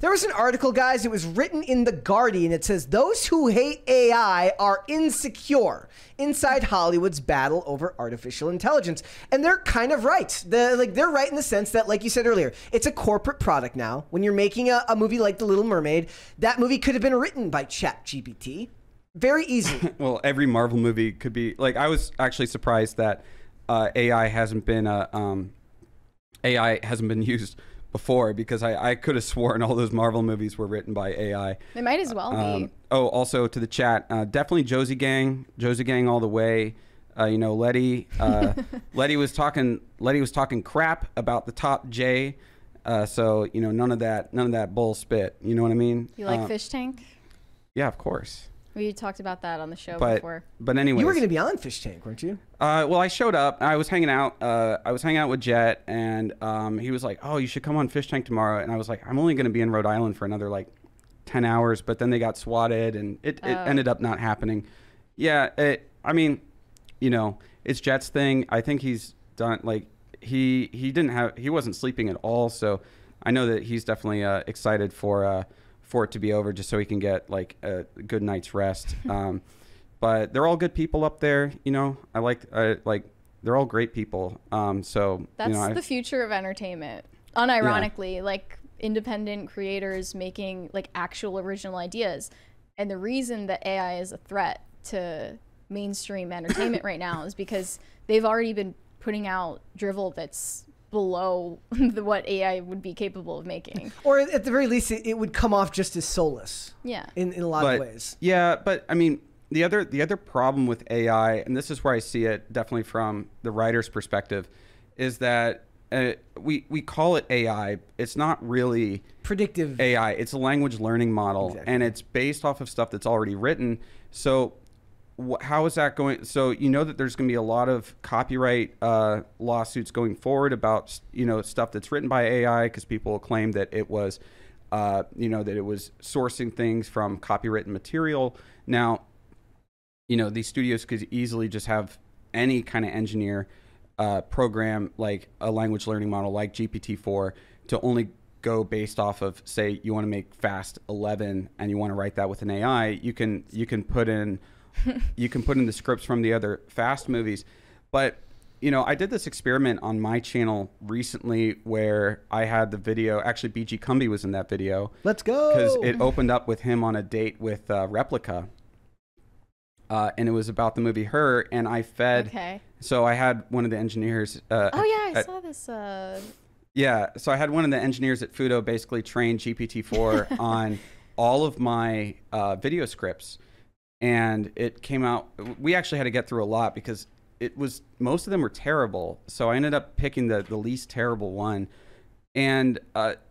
There was an article, guys, it was written in The Guardian. It says, those who hate AI are insecure inside Hollywood's battle over artificial intelligence. And they're kind of right. They're right in the sense that, like you said earlier, it's a corporate product now. When you're making a movie like The Little Mermaid, that movie could have been written by ChatGPT. Very easy. Well, every Marvel movie could be, like, I was actually surprised that AI hasn't been used before, because I could have sworn all those Marvel movies were written by AI. They might as well be. Oh, also to the chat, definitely Josie Gang all the way. You know, Letty was talking crap about the top J. So, you know, none of that bull spit. You know what I mean? You like Fish Tank? Yeah, of course. We talked about that on the show before. But anyway, you were going to be on Fish Tank, weren't you? Well, I showed up. I was hanging out. With Jet, and he was like, "Oh, you should come on Fish Tank tomorrow." And I was like, "I'm only going to be in Rhode Island for another like 10 hours." But then they got swatted, and it ended up not happening. Yeah, I mean, you know, it's Jet's thing. I think he's done. Like he wasn't sleeping at all. So I know that he's definitely excited for it to be over, just so he can get like a good night's rest. But they're all good people up there, you know. I like they're all great people. So that's, you know, the future of entertainment. Unironically, like independent creators making like actual original ideas. And the reason that AI is a threat to mainstream entertainment right now is because they've already been putting out drivel that's below what AI would be capable of making. Or at the very least, it would come off just as soulless. Yeah. In a lot of ways. Yeah, but I mean, the other problem with AI, and this is where I see it definitely from the writer's perspective, is that we call it AI. It's not really predictive AI. It's a language learning model, exactly. And it's based off of stuff that's already written. So how is that going? So you know that there's going to be a lot of copyright lawsuits going forward about, you know, stuff that's written by AI, because people claim that it was, you know, that it was sourcing things from copywritten material. Now, you know, these studios could easily just have any kind of engineer program like a language learning model like GPT-4 to only go based off of, say, you want to make Fast 11 and you want to write that with an AI. You can put in the scripts from the other Fast movies. But, you know, I did this experiment on my channel recently where I had the video. Actually, BG Cumby was in that video. Let's go. Because it opened up with him on a date with Replica. And it was about the movie Her, and I fed. Okay. So I had one of the engineers. I saw this. Yeah, so I had one of the engineers at Fudo basically train GPT-4 on all of my video scripts. And it came out, we actually had to get through a lot because most of them were terrible. So I ended up picking the least terrible one. And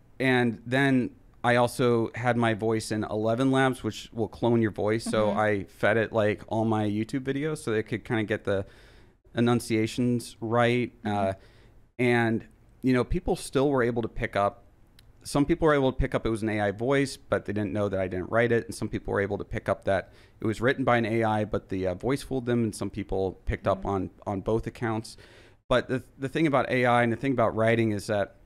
then I also had my voice in 11 Labs, which will clone your voice. So I fed it like all my YouTube videos so they could kind of get the enunciations right. And, you know, people still were able to pick up. Some people were able to pick up it was an AI voice, but they didn't know that I didn't write it. And some people were able to pick up that it was written by an AI, but the voice fooled them. And some people picked up on both accounts. But the thing about AI and the thing about writing is that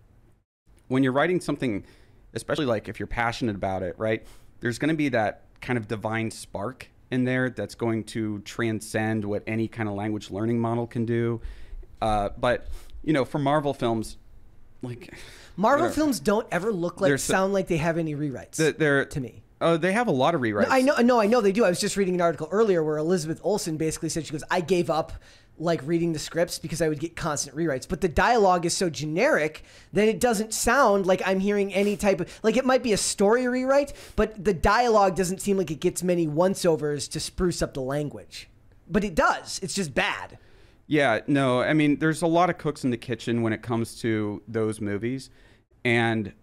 when you're writing something, especially like if you're passionate about it, right, there's going to be that kind of divine spark in there that's going to transcend what any kind of language learning model can do. But, you know, for Marvel films, like... Marvel films don't ever sound like they have any rewrites to me. Oh, they have a lot of rewrites. I know they do. I was just reading an article earlier where Elizabeth Olsen basically said, she goes, I gave up like reading the scripts because I would get constant rewrites. But the dialogue is so generic that it doesn't sound like I'm hearing any type of, like, it might be a story rewrite, but the dialogue doesn't seem like it gets many once-overs to spruce up the language. But it does. It's just bad. Yeah, no, I mean, there's a lot of cooks in the kitchen when it comes to those movies. And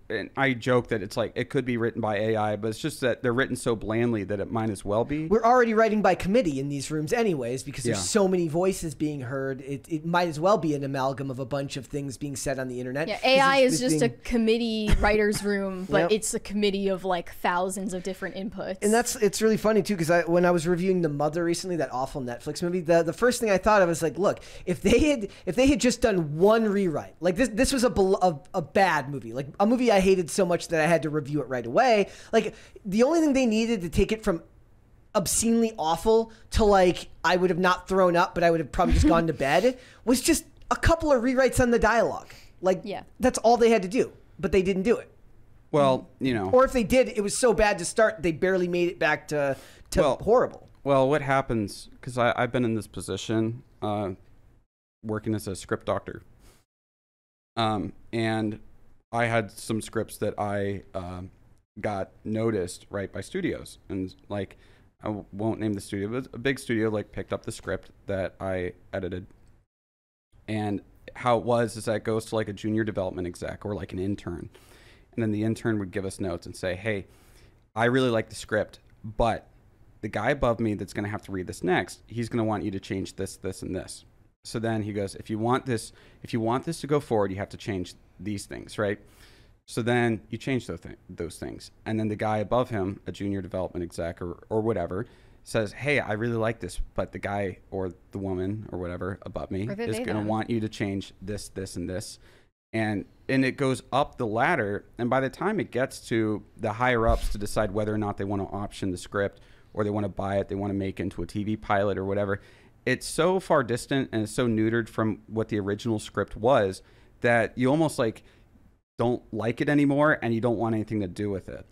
and I joke that it's like it could be written by AI, but it's just that they're written so blandly that it might as well be. We're already writing by committee in these rooms anyways, because there's so many voices being heard. It might as well be an amalgam of a bunch of things being said on the internet. Yeah, AI is just a committee writer's room, but it's a committee of like thousands of different inputs. And it's really funny too, because when I was reviewing The Mother recently, that awful Netflix movie, the first thing I thought of was like, look, if they had just done one rewrite, like this was a bad movie, like a movie I hated so much that I had to review it right away. Like, the only thing they needed to take it from obscenely awful to like I would have not thrown up, but I would have probably just gone to bed was just a couple of rewrites on the dialogue. Like, that's all they had to do, but they didn't do it. Well, you know. Or if they did, it was so bad to start, they barely made it back to horrible. Well, what happens, because I've been in this position, working as a script doctor, and I had some scripts that I got noticed, right, by studios. And, like, I won't name the studio, but a big studio, like, picked up the script that I edited. And how it was is that it goes to, like, a junior development exec or, like, an intern. And then the intern would give us notes and say, hey, I really like the script, but the guy above me that's going to have to read this next, he's going to want you to change this, this, and this. So then he goes, if you want this to go forward, you have to change these things, right? So then you change those things. And then the guy above him, a junior development exec or whatever, says, hey, I really like this, but the guy or the woman or whatever above me is going to want you to change this, this, and this. And it goes up the ladder, and by the time it gets to the higher ups to decide whether or not they want to option the script or they want to buy it, they want to make it into a TV pilot or whatever, it's so far distant and it's so neutered from what the original script was that you almost like don't like it anymore and you don't want anything to do with it.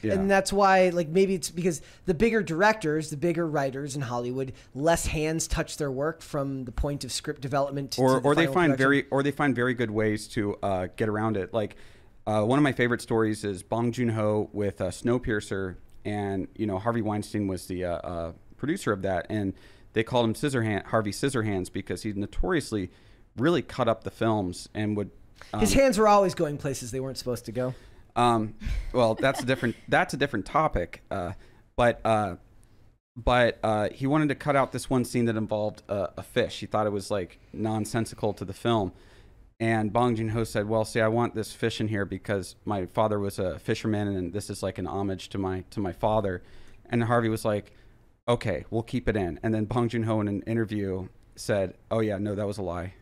Yeah. And that's why, like, maybe it's because the bigger directors, the bigger writers in Hollywood, less hands touch their work from the point of script development to or they find production. very good ways to get around it. Like one of my favorite stories is Bong Joon-ho with Snowpiercer, and you know Harvey Weinstein was the producer of that, and they called him Harvey Scissorhands because he notoriously really cut up the films and would. His hands were always going places they weren't supposed to go. Well, that's a different topic. But he wanted to cut out this one scene that involved a fish. He thought it was like nonsensical to the film. And Bong Joon-ho said, well, see, I want this fish in here because my father was a fisherman and this is like an homage to my father. And Harvey was like, okay, we'll keep it in. And then Bong Joon-ho in an interview said, oh yeah, no, that was a lie.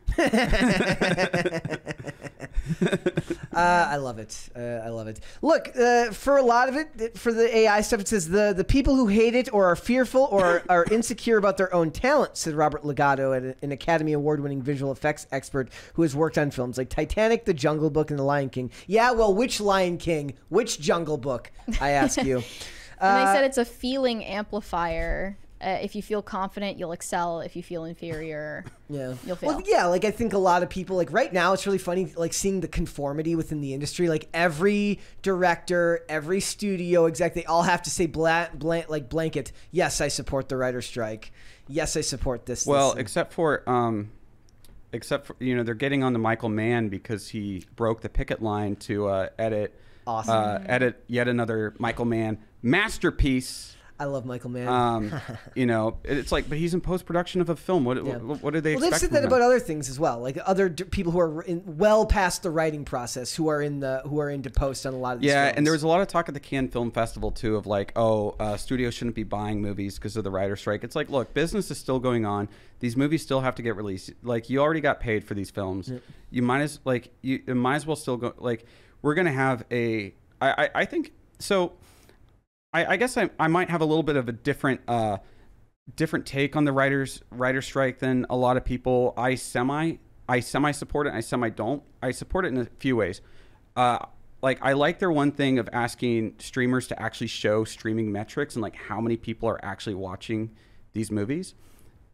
I love it. I love it. Look, for a lot of it, for the AI stuff, it says the people who hate it or are fearful or are insecure about their own talent, said Robert Legato, an Academy Award-winning visual effects expert who has worked on films like Titanic, The Jungle Book, and The Lion King. Yeah, well, which Lion King? Which Jungle Book? I ask you. And they said it's a feeling amplifier. If you feel confident, you'll excel. If you feel inferior, you'll fail. Well, yeah, like I think a lot of people, like right now, it's really funny, like seeing the conformity within the industry. Like every director, every studio exec, they all have to say blanket, yes, I support the writer's strike. Yes, I support this. Well, except for you know, they're getting on to Michael Mann because he broke the picket line to edit yet another Michael Mann masterpiece. I love Michael Mann. You know, it's like, but he's in post-production of a film. What do they expect? Well, they've said that about other things as well, like other people who are well past the writing process, who are into post on a lot of these films. And there was a lot of talk at the Cannes Film Festival too of like, studios shouldn't be buying movies because of the writer's strike. It's like, look, business is still going on. These movies still have to get released. Like, you already got paid for these films. Yep. You might as well still go. Like, we're gonna have I think so. I guess I might have a little bit of a different take on the writer's strike than a lot of people. I semi support it and I semi don't. I support it in a few ways. Like, I like their one thing of asking streamers to actually show streaming metrics and like how many people are actually watching these movies.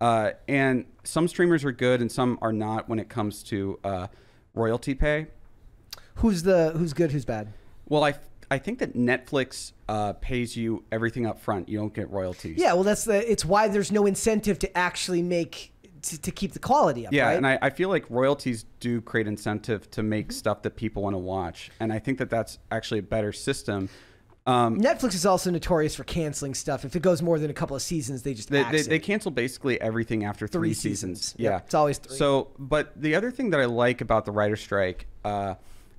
And some streamers are good and some are not when it comes to royalty pay. Who's good, who's bad? Well, I think that Netflix pays you everything up front. You don't get royalties. Yeah, well, it's why there's no incentive to actually to keep the quality up. Yeah, right? and I feel like royalties do create incentive to make stuff that people want to watch, and I think that that's actually a better system. Netflix is also notorious for canceling stuff. If it goes more than a couple of seasons, they just they cancel basically everything after three seasons. Yeah, it's always 3. So, but the other thing that I like about the writer's strike,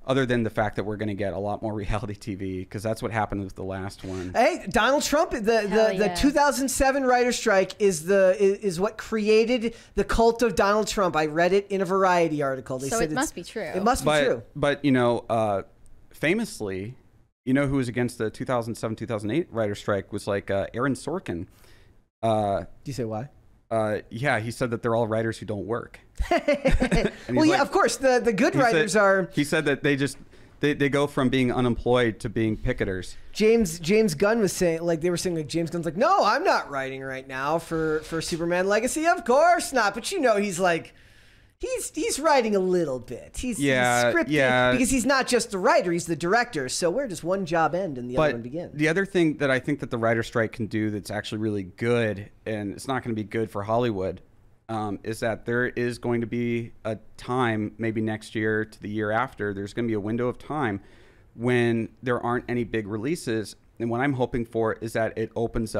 other than the fact that we're going to get a lot more reality TV, because that's what happened with the last one. Hey, Donald Trump, the 2007 writer's strike is what created the cult of Donald Trump. I read it in a Variety article. They said it must be true. It must be true. But you know, famously, you know who was against the 2007-2008 writer strike was like Aaron Sorkin. Do you say why? Yeah, he said that they're all writers who don't work. Well, yeah, of course. The good writers are. He said that they go from being unemployed to being picketers. James Gunn was saying, like, they were saying, like, James Gunn's like, no, I'm not writing right now for Superman Legacy. Of course not. But you know, he's like, he's writing a little bit. He's scripting because he's not just the writer, he's the director. So where does one job end and the other one begin? The other thing that I think that the writer strike can do that's actually really good, and it's not going to be good for Hollywood, is that there is going to be a time, maybe next year to the year after, there's going to be a window of time when there aren't any big releases. And what I'm hoping for is that it opens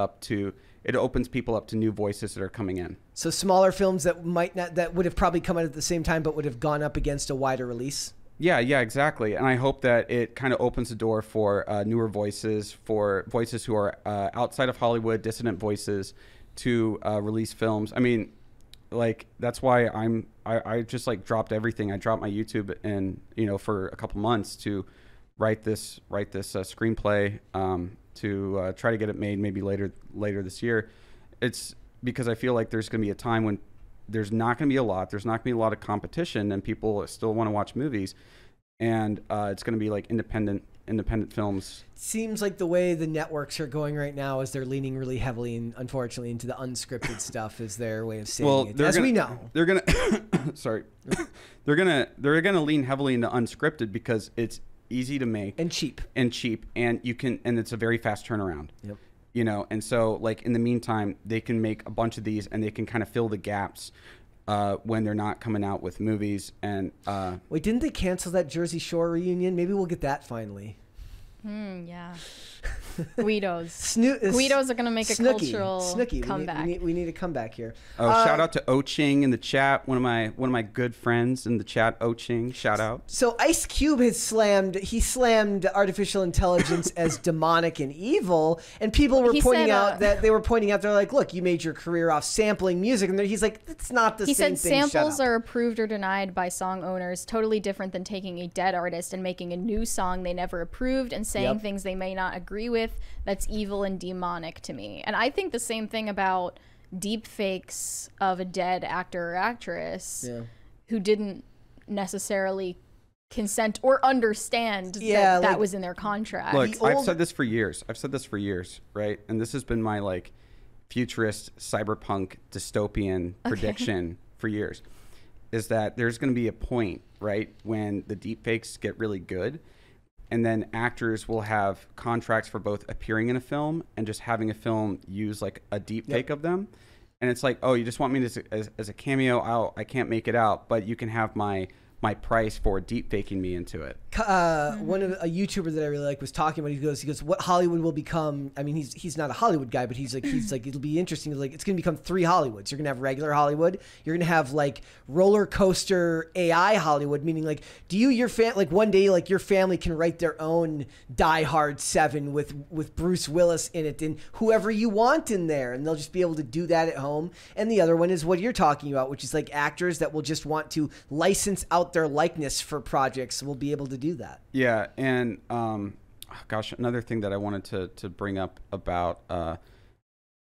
people up to new voices that are coming in. So smaller films that would have probably come out at the same time, but would have gone up against a wider release. Yeah, exactly. And I hope that it kind of opens the door for newer voices, for voices who are outside of Hollywood, dissident voices, to release films. I mean, like, that's why I just like dropped everything. I dropped my YouTube and, for a couple months to write this screenplay to try to get it made maybe later this year. It's because I feel like there's going to be a time when there's not going to be a lot of competition, and people still want to watch movies, and it's going to be like independent films. Seems like the way the networks are going right now is they're leaning really heavily, and unfortunately, into the unscripted stuff is their way of saying it. As we know, they're gonna they're gonna lean heavily into unscripted because it's easy to make and cheap, and it's a very fast turnaround. Yep. And so, like, in the meantime, they can make a bunch of these and they can kind of fill the gaps when they're not coming out with movies. And wait, didn't they cancel that Jersey Shore reunion? Maybe we'll get that finally. Yeah. Guidos. Guidos are going to make a cultural comeback. We need a comeback here. Oh, shout out to O-Ching in the chat. One of my good friends in the chat, O-Ching. Shout out. So Ice Cube has slammed artificial intelligence as demonic and evil, and people were pointing out, they're like, look, you made your career off sampling music, and he's like, it's not the same thing. He said samples are approved or denied by song owners, totally different than taking a dead artist and making a new song they never approved and saying things they may not agree with. That's evil and demonic to me. And I think the same thing about deep fakes of a dead actor or actress who didn't necessarily consent or understand that was in their contract. Look, I've said this for years, right? And this has been my like futurist cyberpunk dystopian prediction for years, is that there's going to be a point, right, when the deep fakes get really good, and then actors will have contracts for both appearing in a film and just having a film use like a deep fake of them. And it's like, oh, you just want me as a cameo? I can't make it out, but you can have my price for deep faking me into it. One of a YouTuber that I really like was talking about. He goes, what Hollywood will become. I mean, he's not a Hollywood guy, but he's like, it'll be interesting. Like, it's going to become 3 Hollywoods. You're going to have regular Hollywood. You're going to have like roller coaster AI Hollywood, meaning like, like one day, like your family can write their own Die Hard 7 with Bruce Willis in it and whoever you want in there, and they'll just be able to do that at home. And the other one is what you're talking about, which is like actors that will just want to license out their likeness for projects will be able to do that. Yeah, and another thing that I wanted to bring up about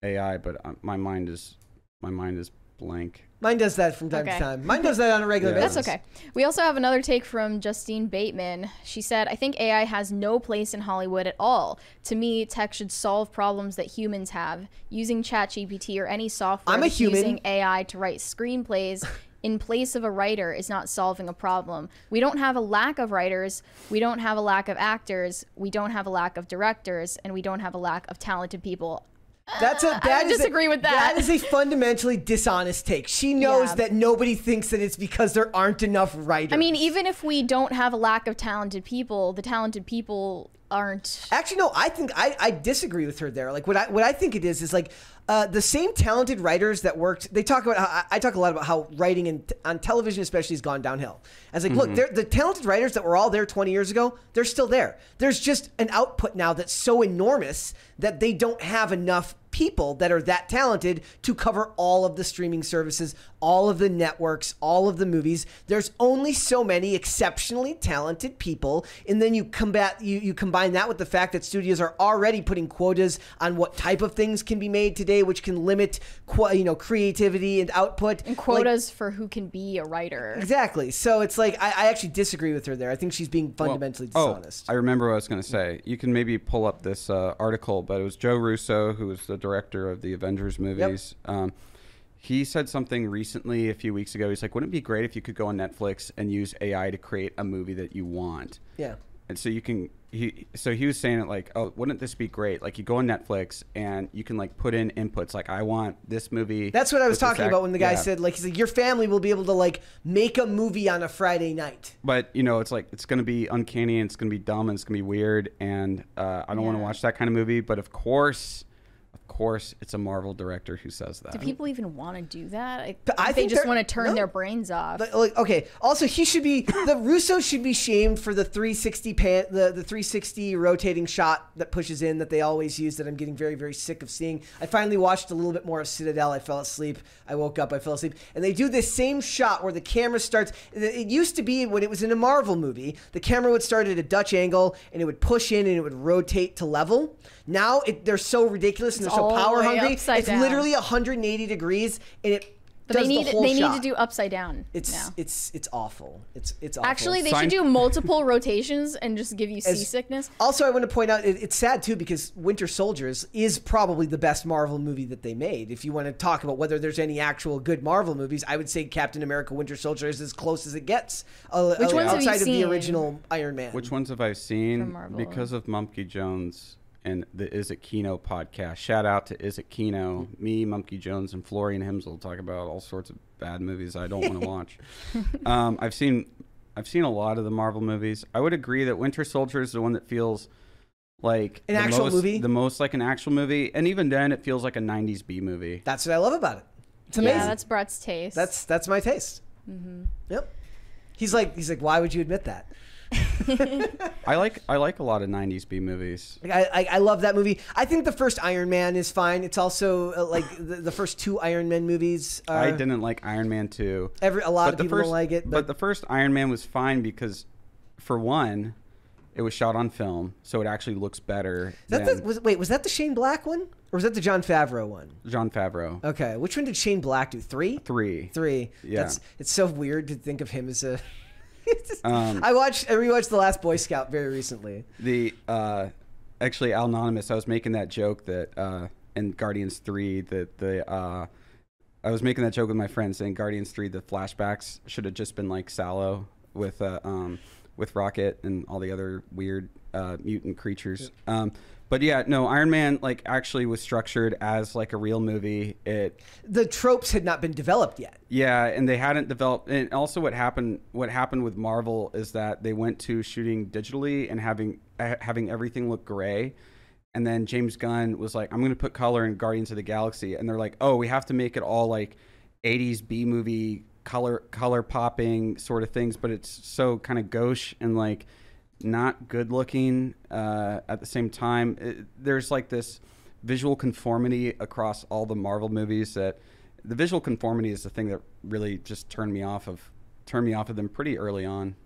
AI, but my mind is blank. Mine does that from time to time. Mine does that on a regular basis. That's okay. We also have another take from Justine Bateman. She said, I think AI has no place in Hollywood at all. To me, tech should solve problems that humans have. Using ChatGPT or any software using AI to write screenplays in place of a writer is not solving a problem. We don't have a lack of writers, we don't have a lack of actors, we don't have a lack of directors, and we don't have a lack of talented people. I disagree with that. That is a fundamentally dishonest take. She knows that nobody thinks that it's because there aren't enough writers. I mean, even if we don't have a lack of talented people, the talented people aren't. Actually, no, I think I disagree with her there. Like what I think it is like the same talented writers that worked. They talk about how I talk a lot about how writing on television especially has gone downhill. I was like, look, the talented writers that were all there 20 years ago, they're still there. There's just an output now that's so enormous that they don't have enough people that are that talented to cover all of the streaming services, all of the networks, all of the movies. There's only so many exceptionally talented people, and then you combine that with the fact that studios are already putting quotas on what type of things can be made today, which can limit creativity and output. And quotas for who can be a writer. Exactly. So it's like I actually disagree with her there. I think she's being fundamentally dishonest. I remember what I was going to say. You can maybe pull up this article, but it was Joe Russo, who was the director of the Avengers movies. Yep. He said something recently, a few weeks ago. He's like, wouldn't it be great if you could go on Netflix and use AI to create a movie that you want? Yeah. And so you can, so he was saying it like, oh, wouldn't this be great? Like you go on Netflix and you can like put in inputs like, I want this movie. That's what I was talking about when the guy said, like, he's like, your family will be able to like make a movie on a Friday night. But it's like, it's going to be uncanny and it's going to be dumb and it's going to be weird. And I don't want to watch that kind of movie. But of course, it's a Marvel director who says that. Do people even want to do that? I think they just want to turn their brains off. Like, okay. Also, the Russo should be shamed for the 360 the 360 rotating shot that pushes in that they always use. That I'm getting very, very sick of seeing. I finally watched a little bit more of Citadel. I fell asleep. I woke up. I fell asleep. And they do this same shot where the camera starts. It used to be when it was in a Marvel movie, the camera would start at a Dutch angle and it would push in and it would rotate to level. Now they're so ridiculous and they're so power hungry. It's literally 180 degrees, and it but does they the whole need shot. to do upside down. It's awful. It's awful. Actually, they should do multiple rotations and just give you seasickness. Also, I want to point out it's sad too because Winter Soldiers is probably the best Marvel movie that they made. If you want to talk about whether there's any actual good Marvel movies, I would say Captain America: Winter Soldier is as close as it gets. Which ones outside have you of the seen? Original Iron Man? Which ones have I seen? Because of Mumkey Jones and the Is It Kino podcast. Shout out to Is It Kino. Me, Mumkey Jones, and Florian Hemsel talk about all sorts of bad movies I don't want to watch. I've seen a lot of the Marvel movies. I would agree that Winter Soldier is the one that feels like an actual movie. The most like an actual movie, and even then, it feels like a '90s B movie. That's what I love about it. It's amazing. Yeah, that's Brett's taste. That's my taste. Mm-hmm. Yep. He's like, why would you admit that? I like a lot of '90s B movies. I love that movie. I think the first Iron Man is fine. It's also like the first two Iron Man movies. I didn't like Iron Man 2. A lot of people don't like it. But the first Iron Man was fine because, for one, it was shot on film, so it actually looks better. Was that the Shane Black one? Or was that the Jon Favreau one? Jon Favreau. Okay. Which one did Shane Black do? 3? 3. 3. Yeah. It's so weird to think of him as a... I rewatched The Last Boy Scout very recently. Actually, Al Anonymous, I was making that joke that in Guardians 3 I was making that joke with my friends saying Guardians 3 the flashbacks should have just been like Sallow with Rocket and all the other weird mutant creatures. But yeah, no, Iron Man like actually was structured as like a real movie. The tropes had not been developed yet. Yeah, and they hadn't developed. And also, what happened with Marvel is that they went to shooting digitally and having everything look gray. And then James Gunn was like, "I'm going to put color in Guardians of the Galaxy," and they're like, "Oh, we have to make it all like 80s B movie color popping sort of things," but it's so kind of gauche and like not good looking at the same time. There's like this visual conformity across all the Marvel movies that the visual conformity is the thing that really just turned me off of them pretty early on.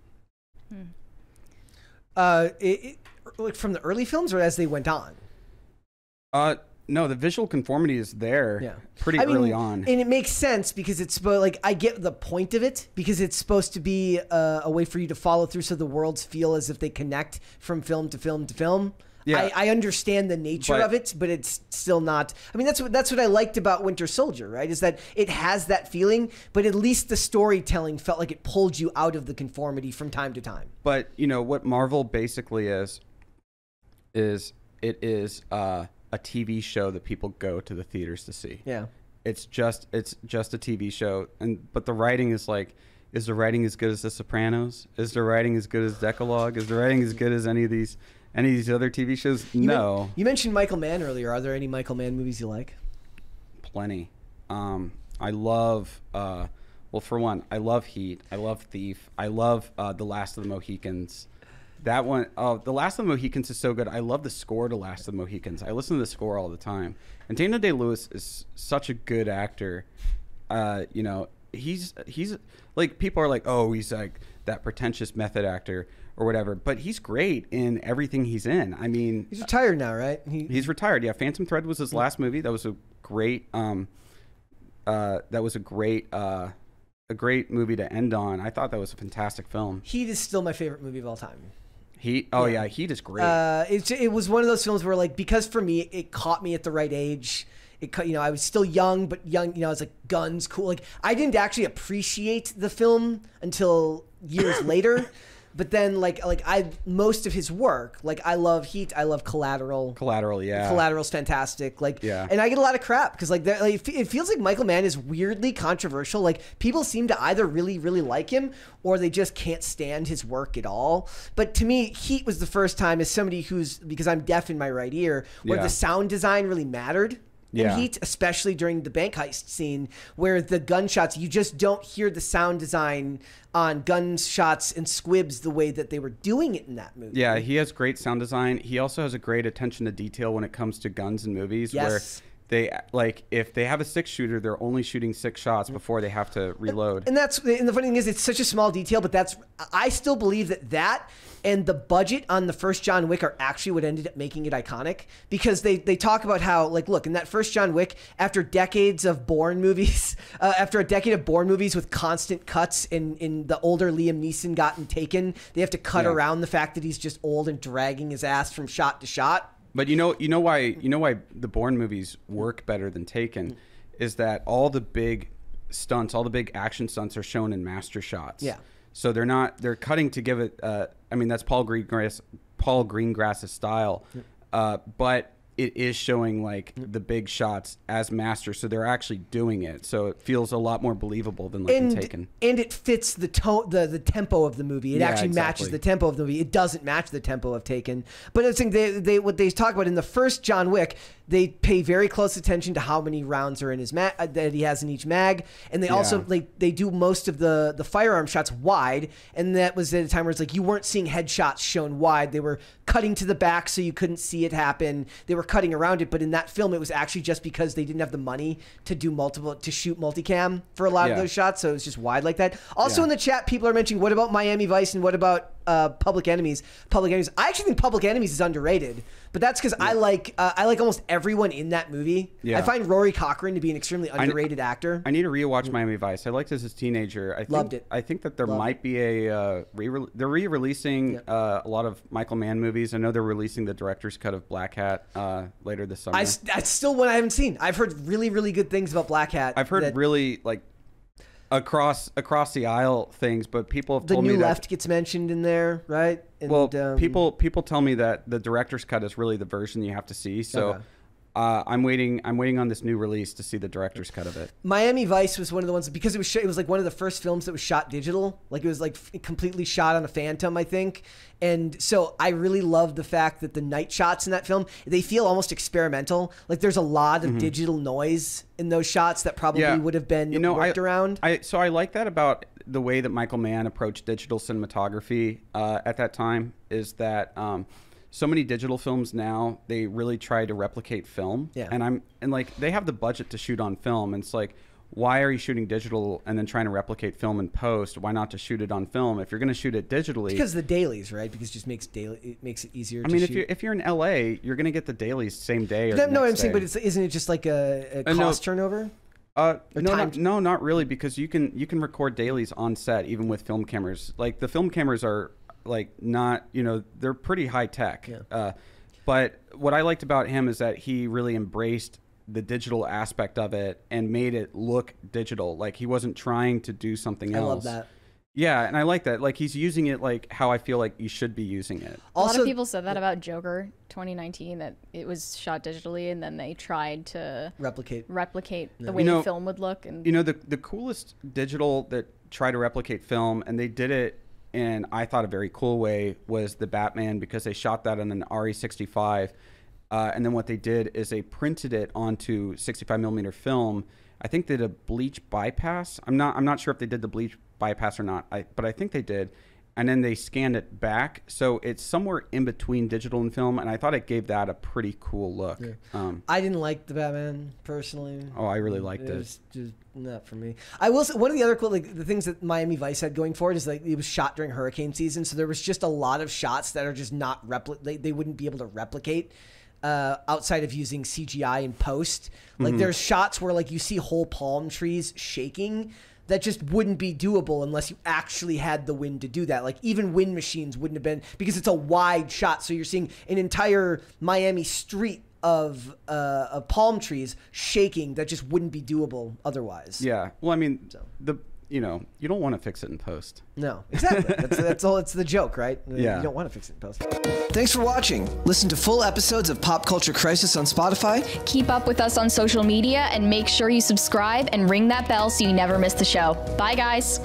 Like from the early films or as they went on? No, the visual conformity is there pretty early on. And it makes sense because it's like, I get the point of it because it's supposed to be a way for you to follow through so the worlds feel as if they connect from film to film to film. Yeah. I understand the nature of it, but it's still not. I mean, that's what I liked about Winter Soldier, right? Is that it has that feeling, but at least the storytelling felt like it pulled you out of the conformity from time to time. But, what Marvel basically is a TV show that people go to the theaters to see. Yeah. It's just a TV show, but the writing is like, is the writing as good as The Sopranos? Is the writing as good as Decalogue? Is the writing as good as any of these other TV shows? No. You mentioned Michael Mann earlier. Are there any Michael Mann movies you like? Plenty. I love well, for one, I love Heat. I love Thief. I love The Last of the Mohicans. That one, oh, The Last of the Mohicans is so good. I love the score to Last of the Mohicans. I listen to the score all the time. And Daniel Day-Lewis is such a good actor. You know, he's like, people are like, oh, he's like that pretentious method actor or whatever, but he's great in everything he's in. I mean, He's retired now, right? he's retired. Yeah, Phantom Thread was his last movie. That was a great a great movie to end on. I thought that was a fantastic film. Heat is still my favorite movie of all time. Heat, oh yeah, Heat is great. It was one of those films where, like, because for me, it caught me at the right age. You know, I was still young, but young, you know, I was like, guns, cool. Like, I didn't actually appreciate the film until years later. But then, most of his work, like, I love Heat, I love Collateral. Collateral, yeah. Collateral's fantastic. Like, yeah. And I get a lot of crap because, like, it feels like Michael Mann is weirdly controversial. Like, people seem to either really, really like him or they just can't stand his work at all. But to me, Heat was the first time, as somebody because I'm deaf in my right ear, where the sound design really mattered. In Heat, especially during the bank heist scene, where the gunshots, you just don't hear the sound design on gunshots and squibs the way that they were doing it in that movie. Yeah, he has great sound design. He also has a great attention to detail when it comes to guns in movies. Yes. Where they, like, if they have a 6-shooter, they're only shooting 6 shots before they have to reload. And the funny thing is, it's such a small detail, but I still believe that and the budget on the first John Wick are actually what ended up making it iconic, because they talk about how, like, look, in that first John Wick, after decades of Bourne movies, after a decade of Bourne movies with constant cuts in the older Liam Neeson gotten taken, they have to cut around the fact that he's just old and dragging his ass from shot to shot. But you know why the Bourne movies work better than Taken is that all the big stunts, all the big action stunts are shown in master shots. Yeah. So they're cutting to give it. I mean, that's Paul Greengrass's style, but it is showing, like, the big shots as master, so they're actually doing it. So it feels a lot more believable than, like, in Taken. And it fits the the tempo of the movie. It actually matches the tempo of the movie. It doesn't match the tempo of Taken. But I think what they talk about in the first John Wick, they pay very close attention to how many rounds are in his that he has in each mag, and they also they do most of the firearm shots wide, and that was at a time where it's like you weren't seeing headshots shown wide. They were cutting to the back so you couldn't see it happen. They were cutting around it, but in that film it was actually just because they didn't have the money to shoot multicam for a lot of those shots, so it was just wide like that. Also in the chat, people are mentioning, what about Miami Vice and what about Public Enemies? I actually think Public Enemies is underrated, but that's because I like almost everyone in that movie. I find Rory Cochrane to be an extremely underrated actor. I need to rewatch Miami Vice. I liked it as a teenager. Loved it. I think that there might be they're re-releasing a lot of Michael Mann movies. I know they're releasing the director's cut of Black Hat later this summer. That's still one I haven't seen. I've heard really, really good things about Black Hat. I've heard really, like, across the aisle things, but people have told me the New Left gets mentioned in there, right? And, well, people tell me that the director's cut is really the version you have to see. So I'm waiting on this new release to see the director's cut of it. Miami Vice was one of the ones, because it was like one of the first films that was shot digital. Like, it was like completely shot on a Phantom, I think. And so I really love the fact that the night shots in that film, they feel almost experimental. Like, there's a lot of digital noise in those shots that probably would have been worked around. So I like that about the way that Michael Mann approached digital cinematography at that time, is that so many digital films now, they really try to replicate film. Yeah. And like, they have the budget to shoot on film, and it's like, why are you shooting digital and then trying to replicate film in post? Why not just shoot it on film if you're going to shoot it digitally? Because of the dailies, right? Because it just makes it easier. I mean, if you're in LA, you're going to get the dailies same day. Or no, I'm saying, but isn't it just like a cost turnover? No, not really, because you can record dailies on set even with film cameras. Like, the film cameras are, like, not, they're pretty high tech. Yeah. But what I liked about him is that he really embraced the digital aspect of it and made it look digital. Like, he wasn't trying to do something else. I love that. Yeah, and I like that. Like, he's using it like how I feel like you should be using it. A lot of people said that about Joker 2019, that it was shot digitally and then they tried to replicate the way the film would look. And the coolest digital that tried to replicate film, and they did it in, I thought, a very cool way, was the Batman, because they shot that on an RE65. And then what they did is they printed it onto 65 millimeter film. I think they did a bleach bypass. I'm not sure if they did the bleach bypass or not, but I think they did. and then they scanned it back. So it's somewhere in between digital and film, and I thought it gave that a pretty cool look. Yeah. I didn't like the Batman personally. Oh, I really liked it. It was just not for me. I will say one of the other cool, like the things that Miami Vice had going for it is like it was shot during hurricane season, so there was just a lot of shots that are just not they wouldn't be able to replicate outside of using CGI and post. Like there's shots where like you see whole palm trees shaking that just wouldn't be doable unless you actually had the wind to do that. Like even wind machines wouldn't have been, because it's a wide shot. So you're seeing an entire Miami street of palm trees shaking that just wouldn't be doable otherwise. Yeah. Well, I mean, you don't want to fix it in post. No, exactly. That's all. It's the joke, right? Yeah. You don't want to fix it in post. Thanks for watching. Listen to full episodes of Pop Culture Crisis on Spotify. Keep up with us on social media and make sure you subscribe and ring that bell so you never miss the show. Bye, guys.